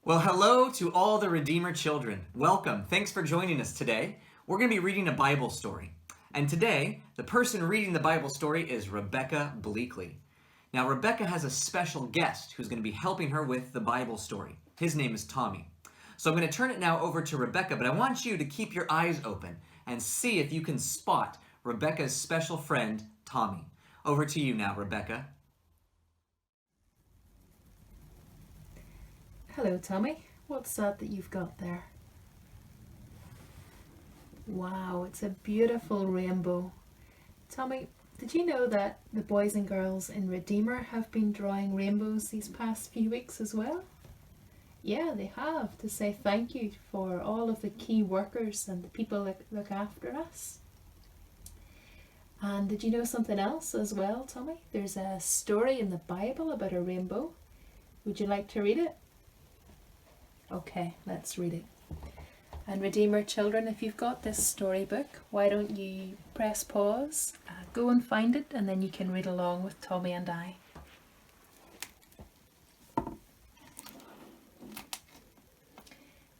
Well, hello to all the Redeemer children. Welcome. Thanks for joining us today. We're going to be reading a Bible story. And today, the person reading the Bible story is Rebekah Bleakley. Now, Rebekah has a special guest who's going to be helping her with the Bible story. His name is Tommy. So I'm going to turn it now over to Rebekah, but I want you to keep your eyes open and see if you can spot Rebekah's special friend, Tommy. Over to you now, Rebekah. Hello, Tommy. What's that you've got there? Wow, it's a beautiful rainbow. Tommy, did you know that the boys and girls in Redeemer have been drawing rainbows these past few weeks as well? Yeah, they have, to say thank you for all of the key workers and the people that look after us. And did you know something else as well, Tommy? There's a story in the Bible about a rainbow. Would you like to read it? Okay, let's read it. And Redeemer children, if you've got this storybook, why don't you press pause, go and find it, and then you can read along with Tommy and I.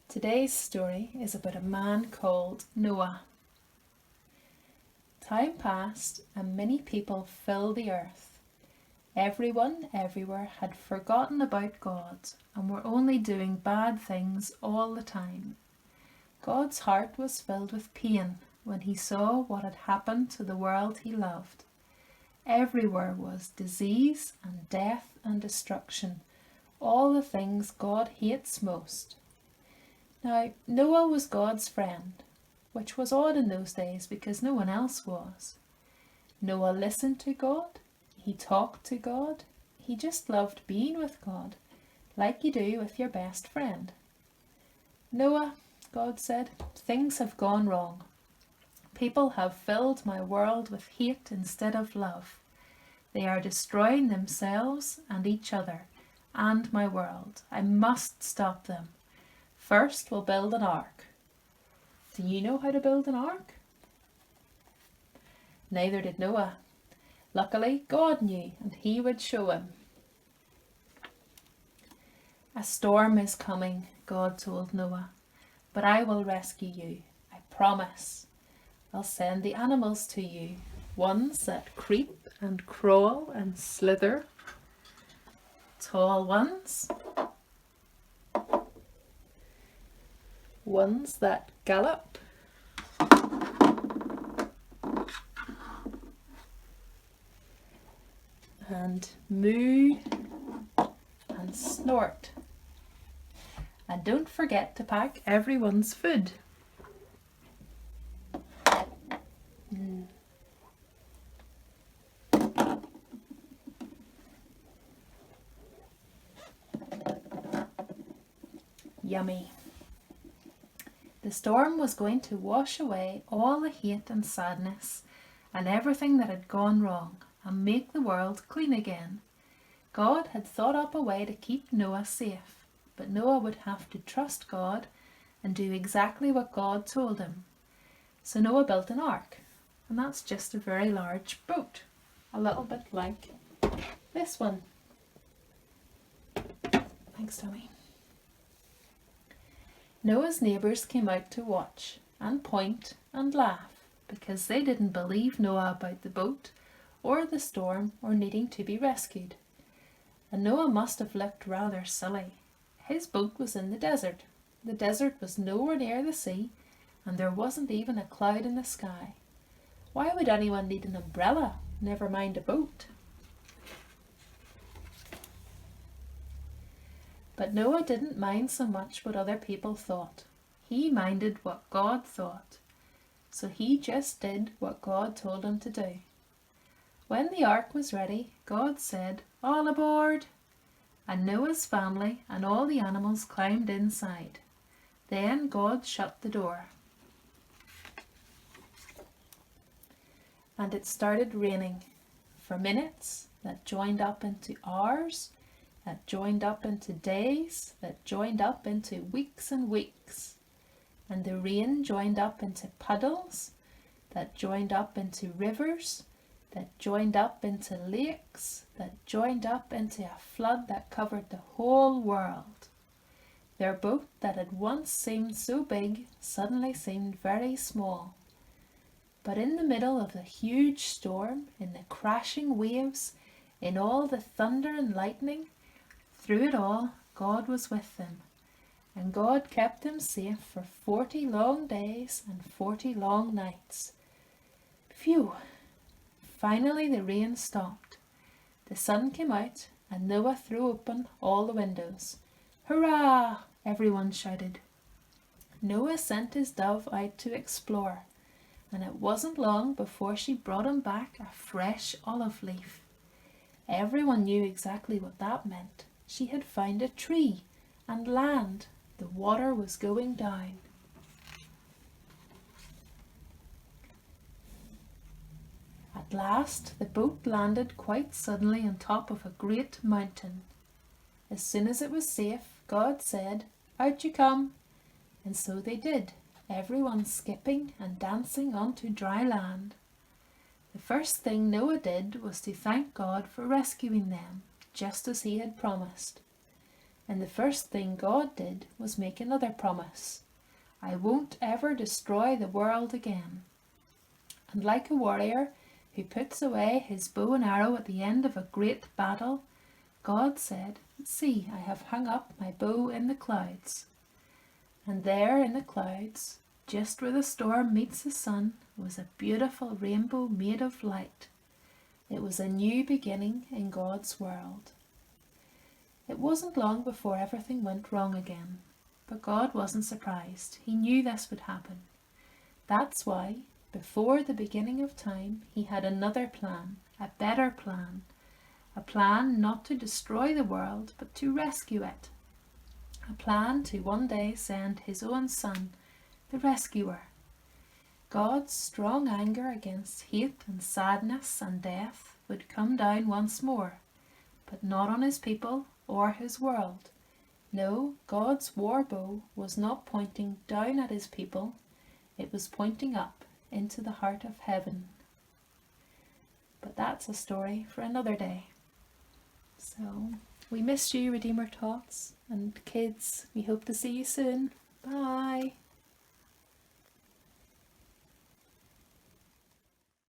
Today's story is about a man called Noah. Time passed and many people filled the earth. Everyone everywhere had forgotten about God and were only doing bad things all the time. God's heart was filled with pain when he saw what had happened to the world he loved. Everywhere was disease and death and destruction, all the things God hates most. Now, Noah was God's friend, which was odd in those days because no one else was. Noah listened to God. He talked to God. He just loved being with God, like you do with your best friend. Noah, God said, things have gone wrong. People have filled my world with hate instead of love. They are destroying themselves and each other and my world. I must stop them. First, we'll build an ark. Do you know how to build an ark? Neither did Noah. Luckily, God knew, and he would show him. A storm is coming, God told Noah, but I will rescue you, I promise. I'll send the animals to you, ones that creep and crawl and slither, tall ones, ones that gallop, and moo and snort. And don't forget to pack everyone's food. Yummy. The storm was going to wash away all the hate and sadness and everything that had gone wrong, and make the world clean again. God had thought up a way to keep Noah safe, but Noah would have to trust God and do exactly what God told him. So Noah built an ark, and that's just a very large boat, a little bit like this one. Thanks, Tommy. Noah's neighbours came out to watch and point and laugh because they didn't believe Noah about the boat or the storm, or needing to be rescued. And Noah must have looked rather silly. His boat was in the desert. The desert was nowhere near the sea, and there wasn't even a cloud in the sky. Why would anyone need an umbrella, never mind a boat? But Noah didn't mind so much what other people thought. He minded what God thought. So he just did what God told him to do. When the ark was ready, God said, "All aboard!" And Noah's family and all the animals climbed inside. Then God shut the door. And it started raining for minutes that joined up into hours, that joined up into days, that joined up into weeks and weeks. And the rain joined up into puddles, that joined up into rivers, that joined up into lakes, that joined up into a flood that covered the whole world. Their boat that had once seemed so big suddenly seemed very small. But in the middle of the huge storm, in the crashing waves, in all the thunder and lightning, through it all, God was with them. And God kept them safe for 40 long days and 40 long nights. Phew! Finally the rain stopped. The sun came out and Noah threw open all the windows. Hurrah! Everyone shouted. Noah sent his dove out to explore, and it wasn't long before she brought him back a fresh olive leaf. Everyone knew exactly what that meant. She had found a tree and land. The water was going down. At last the boat landed quite suddenly on top of a great mountain. As soon as it was safe, God said, "Out you come!" And so they did, everyone skipping and dancing onto dry land. The first thing Noah did was to thank God for rescuing them, just as he had promised. And the first thing God did was make another promise. "I won't ever destroy the world again." And like a warrior who puts away his bow and arrow at the end of a great battle, God said, "See, I have hung up my bow in the clouds." And there in the clouds, just where the storm meets the sun, was a beautiful rainbow made of light. It was a new beginning in God's world. It wasn't long before everything went wrong again, but God wasn't surprised. He knew this would happen. That's why, before the beginning of time, he had another plan, a better plan. A plan not to destroy the world, but to rescue it. A plan to one day send his own son, the rescuer. God's strong anger against hate and sadness and death would come down once more, but not on his people or his world. No, God's war bow was not pointing down at his people, it was pointing up into the heart of heaven. But that's a story for another day. So, we miss you, Redeemer Tots, and kids, we hope to see you soon. Bye!